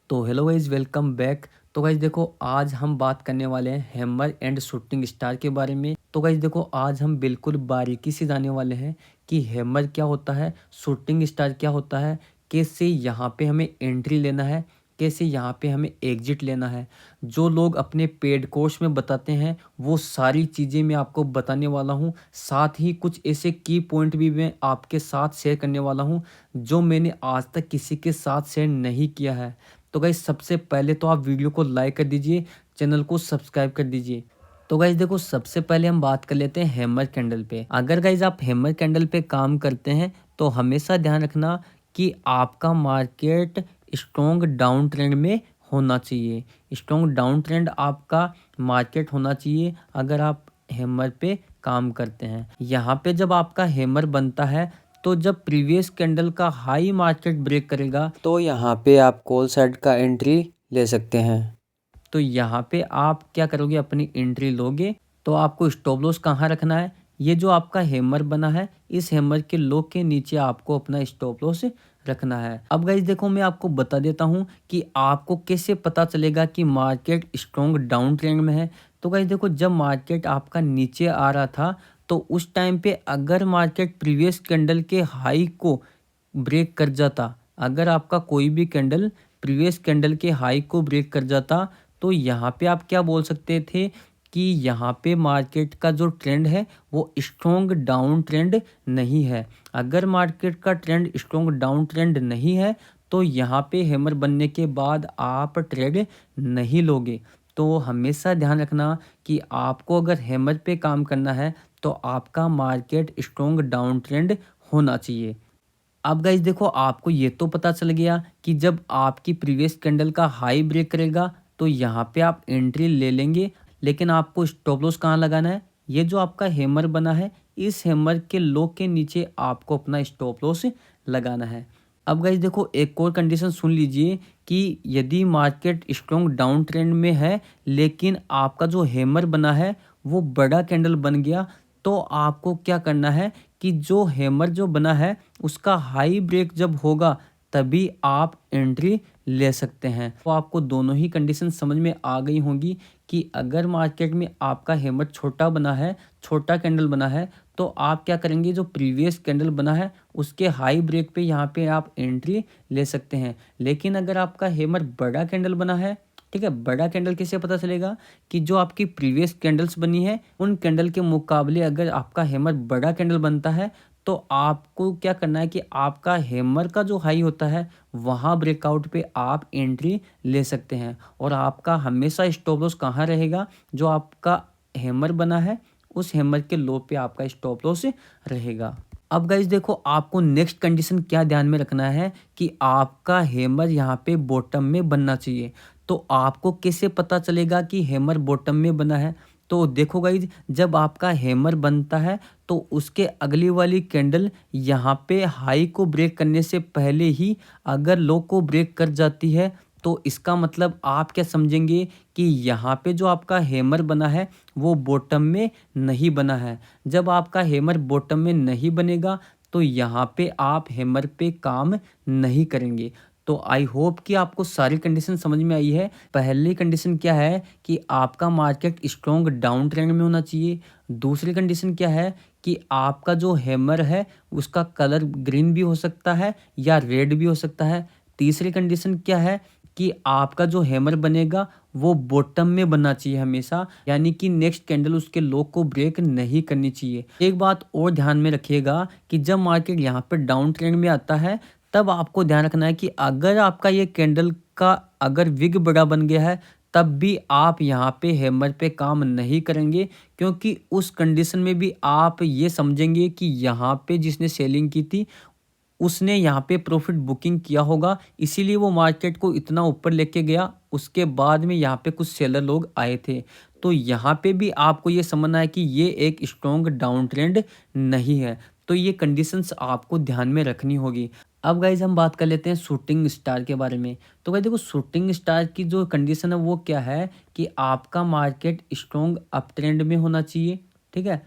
तो hello guys, welcome back. तो guys देखो, आज हम बात करने वाले हैं हैमर एंड शूटिंग स्टार के बारे में। तो गाइज देखो, आज हम बिल्कुल बारीकी से जाने वाले हैं कि हैमर क्या होता है, शूटिंग स्टार क्या होता है, कैसे यहाँ पे हमें एंट्री लेना है, कैसे यहाँ पे हमें एग्जिट लेना है। जो लोग अपने पेड कोर्स में बताते हैं वो सारी चीज़ें मैं आपको बताने वाला हूँ। साथ ही कुछ ऐसे की पॉइंट भी मैं आपके साथ शेयर करने वाला हूँ जो मैंने आज तक किसी के साथ शेयर नहीं किया है। तो गाइस, सबसे पहले तो आप वीडियो को लाइक कर दीजिए, चैनल को सब्सक्राइब कर दीजिए। तो गाइस देखो, सबसे पहले हम बात कर लेते हैं हैमर कैंडल पे। अगर गाइस आप हैमर कैंडल पे काम करते हैं तो हमेशा ध्यान रखना कि आपका मार्केट स्ट्रॉन्ग डाउन ट्रेंड में होना चाहिए। स्ट्रॉन्ग डाउन ट्रेंड आपका मार्केट होना चाहिए अगर आप हैमर पे काम करते हैं। यहाँ पे जब आपका हैमर बनता है तो जब प्रीवियस कैंडल का हाई मार्केट ब्रेक करेगा तो यहाँ पे आप कॉल साइड का एंट्री ले सकते हैं। तो यहाँ पे आप क्या करोगे, अपनी एंट्री लोगे तो आपको स्टॉप लॉस कहाँ रखना है। ये जो आपका हैमर बना है, इस हैमर के लो के नीचे आपको अपना स्टॉप लॉस रखना है। अब गाइस देखो, मैं आपको बता देता हूँ कि आपको कैसे पता चलेगा कि मार्केट स्ट्रॉन्ग डाउन ट्रेंड में है। तो गाइस देखो, जब मार्केट आपका नीचे आ रहा था तो उस टाइम पे अगर मार्केट प्रीवियस कैंडल के हाई को ब्रेक कर जाता, अगर आपका कोई भी कैंडल प्रीवियस कैंडल के हाई को ब्रेक कर जाता तो यहाँ पे आप क्या बोल सकते थे कि यहाँ पे मार्केट का जो ट्रेंड है वो स्ट्रॉन्ग डाउन ट्रेंड नहीं है। अगर मार्केट का ट्रेंड स्ट्रॉन्ग डाउन ट्रेंड नहीं है तो यहाँ पे हैमर बनने के बाद आप ट्रेड नहीं लोगे। तो हमेशा ध्यान रखना कि आपको अगर हैमर पे काम करना है तो आपका मार्केट स्ट्रॉन्ग डाउन ट्रेंड होना चाहिए। अब गाइस देखो, आपको ये तो पता चल गया कि जब आपकी प्रीवियस कैंडल का हाई ब्रेक करेगा तो यहाँ पे आप एंट्री ले लेंगे, लेकिन आपको स्टॉप लॉस कहाँ लगाना है। ये जो आपका हैमर बना है, इस हैमर के लो के नीचे आपको अपना स्टॉप लॉस लगाना है। अब गाइस देखो, एक और कंडीशन सुन लीजिए कि यदि मार्केट स्ट्रॉन्ग डाउन ट्रेंड में है लेकिन आपका जो हैमर बना है वो बड़ा कैंडल बन गया, तो आपको क्या करना है कि जो हैमर जो बना है उसका हाई ब्रेक जब होगा तभी आप एंट्री ले सकते हैं। तो आपको दोनों ही कंडीशन समझ में आ गई होंगी कि अगर मार्केट में आपका हैमर छोटा बना है, छोटा कैंडल बना है, तो आप क्या करेंगे, जो प्रीवियस कैंडल बना है उसके हाई ब्रेक पे यहाँ पे आप एंट्री ले सकते हैं। लेकिन अगर आपका हैमर बड़ा कैंडल बना है, ठीक है, बड़ा कैंडल कैसे पता चलेगा कि जो आपकी प्रीवियस कैंडल्स बनी है उन कैंडल के मुकाबले अगर आपका हैमर बड़ा कैंडल बनता है तो आपको क्या करना है कि आपका हैमर का जो हाई होता है वहाँ ब्रेकआउट पे आप एंट्री ले सकते हैं। और आपका हमेशा स्टॉप लॉस कहाँ रहेगा, जो आपका हैमर बना है उस हैमर के लो पे आपका स्टॉप लॉस रहेगा। अब गाइज देखो, आपको नेक्स्ट कंडीशन क्या ध्यान में रखना है कि आपका हैमर यहाँ पे बॉटम में बनना चाहिए। तो आपको कैसे पता चलेगा कि हैमर बॉटम में बना है। तो देखो गाइज, जब आपका हैमर बनता है तो उसके अगली वाली कैंडल यहाँ पे हाई को ब्रेक करने से पहले ही अगर लो को ब्रेक कर जाती है तो इसका मतलब आप क्या समझेंगे कि यहाँ पे जो आपका हैमर बना है वो बॉटम में नहीं बना है। जब आपका हैमर बॉटम में नहीं बनेगा तो यहाँ पे आप हैमर पे काम नहीं करेंगे। तो आई होप कि आपको सारी कंडीशन समझ में आई है। पहली कंडीशन क्या है कि आपका मार्केट स्ट्रॉन्ग डाउन ट्रेंड में होना चाहिए। दूसरी कंडीशन क्या है कि आपका जो हैमर है उसका कलर ग्रीन भी हो सकता है या रेड भी हो सकता है। तीसरी कंडीशन क्या है कि आपका जो हैमर बनेगा वो बॉटम में बनना चाहिए हमेशा, यानी कि नेक्स्ट कैंडल उसके लो को ब्रेक नहीं करनी चाहिए। एक बात और ध्यान में रखिएगा कि जब मार्केट यहाँ पे डाउन ट्रेंड में आता है तब आपको ध्यान रखना है कि अगर आपका ये कैंडल का अगर विग बड़ा बन गया है तब भी आप यहाँ पे हैमर पे काम नहीं करेंगे, क्योंकि उस कंडीशन में भी आप ये समझेंगे कि यहाँ पे जिसने सेलिंग की थी उसने यहाँ पे प्रॉफिट बुकिंग किया होगा, इसीलिए वो मार्केट को इतना ऊपर लेके गया। उसके बाद में यहाँ पे कुछ सेलर लोग आए थे। तो यहाँ पे भी आपको ये समझना है कि ये एक स्ट्रॉन्ग डाउन ट्रेंड नहीं है। तो ये कंडीशंस आपको ध्यान में रखनी होगी। अब गाइज हम बात कर लेते हैं शूटिंग स्टार के बारे में। तो गाइज देखो, शूटिंग स्टार की जो कंडीशन है वो क्या है कि आपका मार्केट स्ट्रॉन्ग अप ट्रेंड में होना चाहिए, ठीक है।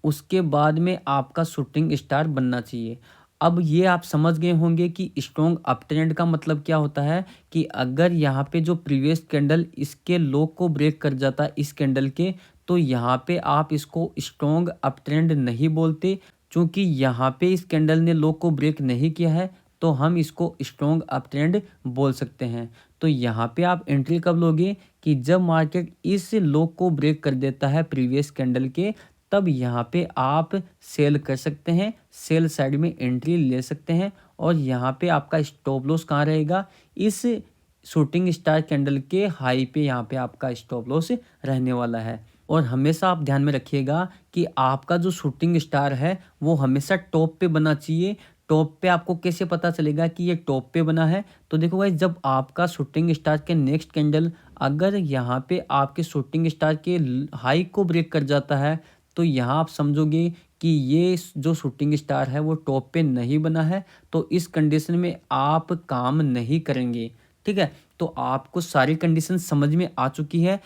उसके बाद में आपका शूटिंग स्टार बनना चाहिए। अब ये आप समझ गए होंगे कि स्ट्रॉन्ग अप ट्रेंड का मतलब क्या होता है कि अगर यहाँ पे जो प्रीवियस कैंडल इसके लो को ब्रेक कर जाता है इस कैंडल के, तो यहाँ पे आप इसको स्ट्रॉन्ग अप ट्रेंड नहीं बोलते, क्योंकि यहाँ पे इस कैंडल ने लो को ब्रेक नहीं किया है, तो हम इसको स्ट्रॉन्ग अप ट्रेंड बोल सकते हैं। तो यहाँ पे आप एंट्री कब लोगे कि जब मार्केट इस लो को ब्रेक कर देता है प्रीवियस कैंडल के, तब यहाँ पे आप सेल कर सकते हैं, सेल साइड में एंट्री ले सकते हैं। और यहाँ पे आपका स्टॉप लॉस कहाँ रहेगा, इस शूटिंग स्टार कैंडल के हाई पे यहाँ पे आपका स्टॉप लॉस रहने वाला है। और हमेशा आप ध्यान में रखिएगा कि आपका जो शूटिंग स्टार है वो हमेशा टॉप पे बना चाहिए। टॉप पे आपको कैसे पता चलेगा कि ये टॉप पे बना है, तो देखो भाई, जब आपका शूटिंग स्टार के नेक्स्ट कैंडल अगर यहाँ पे आपके शूटिंग स्टार के हाई को ब्रेक कर जाता है, तो यहाँ आप समझोगे कि ये जो शूटिंग स्टार है वो टॉप पे नहीं बना है, तो इस कंडीशन में आप काम नहीं करेंगे। ठीक है, तो आपको सारी कंडीशन समझ में आ चुकी है।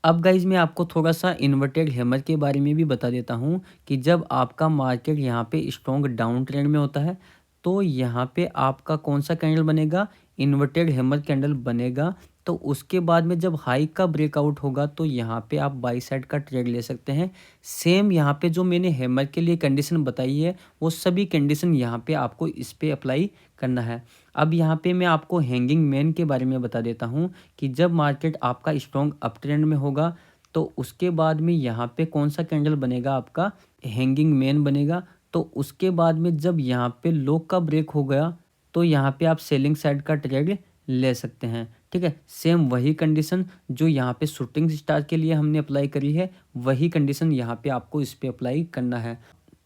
अब गाइज मैं आपको थोड़ा सा इन्वर्टेड हैमर के बारे में भी बता देता हूँ कि जब आपका मार्केट यहाँ पे स्ट्रॉन्ग डाउन ट्रेंड में होता है, तो यहाँ पे आपका कौन सा कैंडल बनेगा, इन्वर्टेड हैमर कैंडल बनेगा। तो उसके बाद में जब हाई का ब्रेकआउट होगा, तो यहाँ पे आप बाई साइड का ट्रेड ले सकते हैं। सेम यहाँ पे जो मैंने हैमर के लिए कंडीशन बताई है, वो सभी कंडीशन यहाँ पे आपको इस पे अप्लाई करना है। अब यहाँ पे मैं आपको हैंगिंग मैन के बारे में बता देता हूँ कि जब मार्केट आपका स्ट्रॉन्ग अप ट्रेंड में होगा, तो उसके बाद में यहाँ पे कौन सा कैंडल बनेगा, आपका हैंगिंग मैन बनेगा। तो उसके बाद में जब यहाँ पे लो का ब्रेक हो गया, तो यहाँ पे आप सेलिंग साइड का ट्रेड ले सकते हैं। ठीक है, सेम वही कंडीशन जो यहाँ पे शूटिंग स्टार के लिए हमने अप्लाई करी है, वही कंडीशन यहाँ पे आपको इस पे अप्लाई करना है।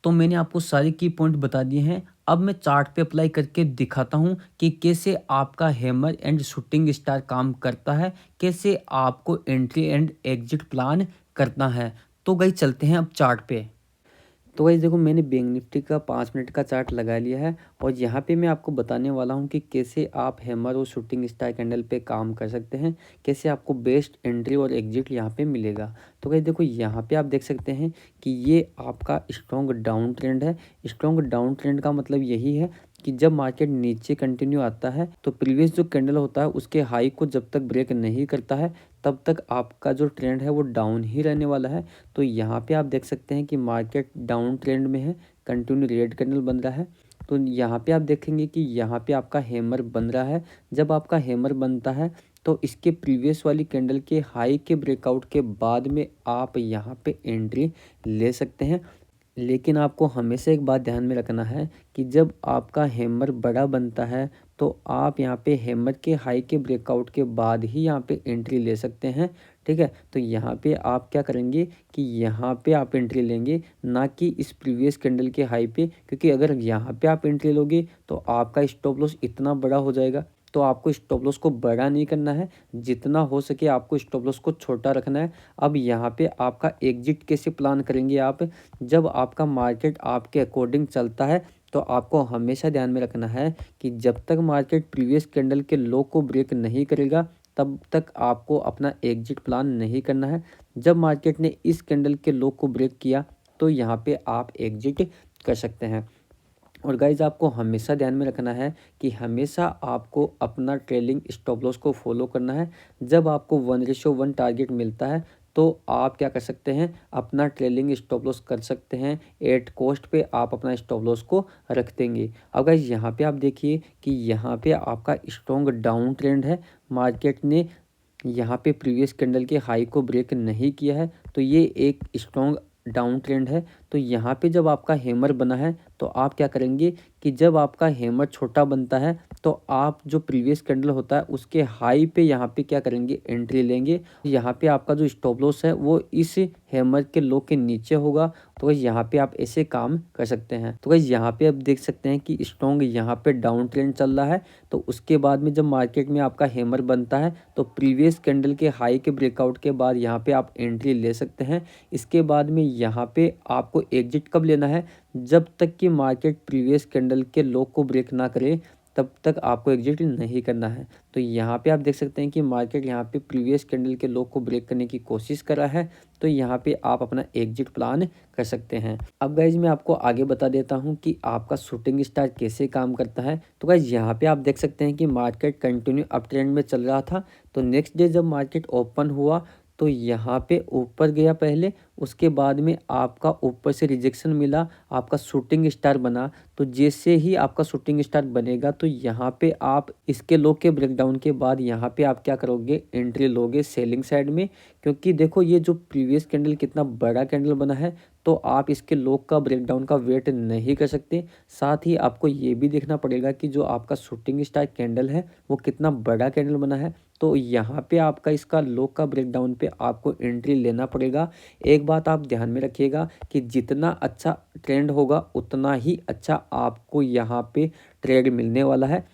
तो मैंने आपको सारे की पॉइंट बता दिए हैं। अब मैं चार्ट पे अप्लाई करके दिखाता हूँ कि कैसे आपका हैमर एंड शूटिंग स्टार काम करता है, कैसे आपको एंट्री एंड एग्जिट प्लान करना है। तो गई चलते हैं अब चार्ट पे। तो गाइस देखो, मैंने बैंक निफ्टी का 5 मिनट का चार्ट लगा लिया है और यहाँ पे मैं आपको बताने वाला हूँ कि कैसे आप हैमर और शूटिंग स्टार कैंडल पे काम कर सकते हैं, कैसे आपको बेस्ट एंट्री और एग्जिट यहाँ पे मिलेगा। तो गाइस देखो, यहाँ पे आप देख सकते हैं कि ये आपका स्ट्रॉन्ग डाउन ट्रेंड है। स्ट्रॉन्ग डाउन ट्रेंड का मतलब यही है कि जब मार्केट नीचे कंटिन्यू आता है, तो प्रीवियस जो कैंडल होता है उसके हाई को जब तक ब्रेक नहीं करता है, तब तक आपका जो ट्रेंड है वो डाउन ही रहने वाला है। तो यहाँ पे आप देख सकते हैं कि मार्केट डाउन ट्रेंड में है, कंटिन्यू रेड कैंडल बन रहा है। तो यहाँ पे आप देखेंगे कि यहाँ पे आपका हैमर बन रहा है। जब आपका हैमर बनता है, तो इसके प्रीवियस वाली कैंडल के हाई के ब्रेकआउट के बाद में आप यहाँ पे एंट्री ले सकते हैं। लेकिन आपको हमेशा एक बात ध्यान में रखना है कि जब आपका हैमर बड़ा बनता है, तो आप यहाँ पे हैमर के हाई के ब्रेकआउट के बाद ही यहाँ पे एंट्री ले सकते हैं। ठीक है, तो यहाँ पे आप क्या करेंगे कि यहाँ पे आप एंट्री लेंगे, ना कि इस प्रीवियस कैंडल के हाई पे, क्योंकि अगर यहाँ पे आप एंट्री लोगे तो आपका स्टॉप लॉस इतना बड़ा हो जाएगा। तो आपको स्टॉप लॉस को बड़ा नहीं करना है, जितना हो सके आपको स्टॉप लॉस को छोटा रखना है। अब यहाँ पे आपका एग्जिट कैसे प्लान करेंगे आप, जब आपका मार्केट आपके अकॉर्डिंग चलता है, तो आपको हमेशा ध्यान में रखना है कि जब तक मार्केट प्रीवियस कैंडल के लो को ब्रेक नहीं करेगा, तब तक आपको अपना एग्जिट प्लान नहीं करना है। जब मार्केट ने इस कैंडल के लो को ब्रेक किया, तो यहाँ पे आप एग्जिट कर सकते हैं। और गाइज आपको हमेशा ध्यान में रखना है कि हमेशा आपको अपना ट्रेलिंग स्टॉप लॉस को फॉलो करना है। जब आपको 1:1 टारगेट मिलता है, तो आप क्या कर सकते हैं, अपना ट्रेलिंग स्टॉप लॉस कर सकते हैं। एट कॉस्ट पे आप अपना स्टॉप लॉस को रख देंगे। अब गाइज यहाँ पे आप देखिए कि यहाँ पे आपका स्ट्रॉन्ग डाउन ट्रेंड है। मार्केट ने यहाँ पे प्रीवियस कैंडल के हाई को ब्रेक नहीं किया है, तो ये एक स्ट्रॉन्ग डाउन ट्रेंड है। तो यहाँ पे जब आपका हैमर बना है, तो आप क्या करेंगे कि जब आपका हैमर छोटा बनता है, तो आप जो प्रीवियस कैंडल होता है उसके हाई पे यहाँ पे क्या करेंगे, एंट्री लेंगे। यहाँ पे आपका जो स्टॉप लॉस है वो इस हैमर के लो के नीचे होगा। तो गाइस यहाँ पे आप ऐसे काम कर सकते हैं। तो गाइस यहाँ पे आप देख सकते हैं कि स्ट्रॉन्ग यहाँ पे डाउन ट्रेंड चल रहा है। तो उसके बाद में जब मार्केट में आपका हैमर बनता है, तो प्रीवियस कैंडल के हाई के ब्रेकआउट के बाद यहाँ पे आप एंट्री ले सकते हैं। इसके बाद में यहाँ पे आपको एग्जिट कब लेना है, जब तक कि मार्केट प्रीवियस कैंडल के लो को ब्रेक ना करे, तब तक आपको एग्जिट नहीं करना है। तो यहाँ पे आप देख सकते हैं कि मार्केट यहाँ पे प्रीवियस कैंडल के लो को ब्रेक करने की कोशिश कर रहा है, तो यहाँ पे आप अपना एग्जिट प्लान कर सकते हैं। अब गाइज मैं आपको आगे बता देता हूँ कि आपका शूटिंग स्टार कैसे काम करता है। तो गाइज यहाँ पे आप देख सकते हैं कि मार्केट कंटिन्यू अप ट्रेंड में चल रहा था। तो नेक्स्ट डे जब मार्केट ओपन हुआ तो यहाँ पे ऊपर गया पहले, उसके बाद में आपका ऊपर से रिजेक्शन मिला, आपका शूटिंग स्टार बना। तो जैसे ही आपका शूटिंग स्टार बनेगा तो यहाँ पे आप इसके लो के ब्रेकडाउन के बाद यहाँ पे आप क्या करोगे, एंट्री लोगे सेलिंग साइड में। क्योंकि देखो ये जो प्रीवियस कैंडल कितना बड़ा कैंडल बना है, तो आप इसके लो का ब्रेकडाउन का वेट नहीं कर सकते। साथ ही आपको ये भी देखना पड़ेगा कि जो आपका शूटिंग स्टार कैंडल है वो कितना बड़ा कैंडल बना है। तो यहाँ पे आपका इसका लो का ब्रेकडाउन पे आपको एंट्री लेना पड़ेगा। एक बात आप ध्यान में रखिएगा कि जितना अच्छा ट्रेंड होगा उतना ही अच्छा आपको यहाँ पे ट्रेड मिलने वाला है।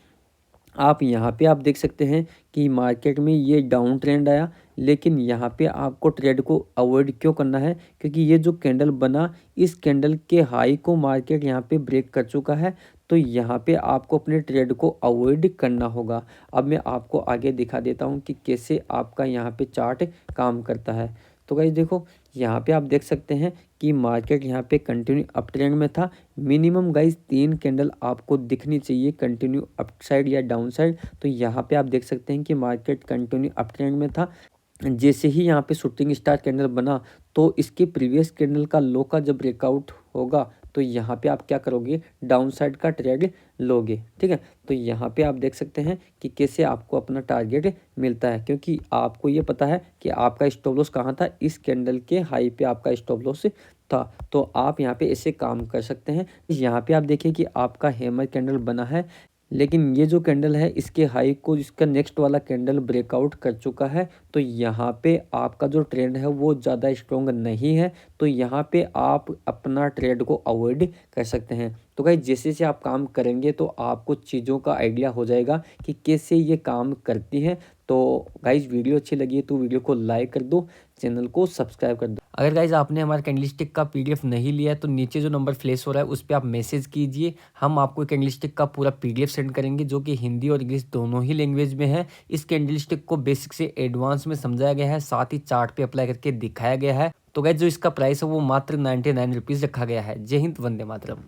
आप यहाँ पे आप देख सकते हैं कि मार्केट में ये डाउन ट्रेंड आया, लेकिन यहाँ पे आपको ट्रेड को अवॉइड क्यों करना है, क्योंकि ये जो कैंडल बना इस कैंडल के हाई को मार्केट यहाँ पे ब्रेक कर चुका है। तो यहाँ पे आपको अपने ट्रेड को अवॉइड करना होगा। अब मैं आपको आगे दिखा देता हूँ कि कैसे आपका यहाँ पे चार्ट काम करता है। तो गाइस देखो यहाँ पे आप देख सकते हैं कि मार्केट यहाँ पे कंटिन्यू अप ट्रेंड में था। मिनिमम गाइस 3 कैंडल आपको दिखनी चाहिए कंटिन्यू अप साइड या डाउन साइड। तो यहाँ पे आप देख सकते हैं कि मार्केट कंटिन्यू अप ट्रेंड में था। जैसे ही यहाँ पे शूटिंग स्टार कैंडल बना तो इसके प्रीवियस कैंडल का लो का जब ब्रेकआउट होगा तो यहाँ पे आप क्या करोगे, डाउन साइड का ट्रेड लोगे। ठीक है, तो यहाँ पे आप देख सकते हैं कि कैसे आपको अपना टारगेट मिलता है, क्योंकि आपको ये पता है कि आपका स्टॉप लॉस कहाँ था, इस कैंडल के हाई पे आपका स्टॉप लॉस था। तो आप यहाँ पे ऐसे काम कर सकते हैं। यहाँ पे आप देखिए कि आपका हैमर कैंडल बना है, लेकिन ये जो कैंडल है इसके हाई को इसका नेक्स्ट वाला कैंडल ब्रेकआउट कर चुका है। तो यहाँ पे आपका जो ट्रेंड है वो ज़्यादा स्ट्रॉन्ग नहीं है, तो यहाँ पे आप अपना ट्रेड को अवॉइड कर सकते हैं। तो गाइस जैसे जैसे आप काम करेंगे तो आपको चीज़ों का आइडिया हो जाएगा कि कैसे ये काम करती हैं। तो गाइस वीडियो अच्छी लगी है तो वीडियो को लाइक कर दो, चैनल को सब्सक्राइब कर दो। अगर गाइस आपने हमारा कैंडलस्टिक का पीडीएफ नहीं लिया है तो नीचे जो नंबर फ्लैश हो रहा है उस पर आप मैसेज कीजिए, हम आपको कैंडलस्टिक का पूरा पीडीएफ सेंड करेंगे जो कि हिंदी और इंग्लिश दोनों ही लैंग्वेज में है। इस कैंडलस्टिक को बेसिक से एडवांस में समझाया गया है, साथ ही चार्ट पे अप्लाई करके दिखाया गया है। तो गाइस जो इसका प्राइस है वो मात्र 99 रुपीज़ रखा गया है। जय हिंद, वंदे मातरम।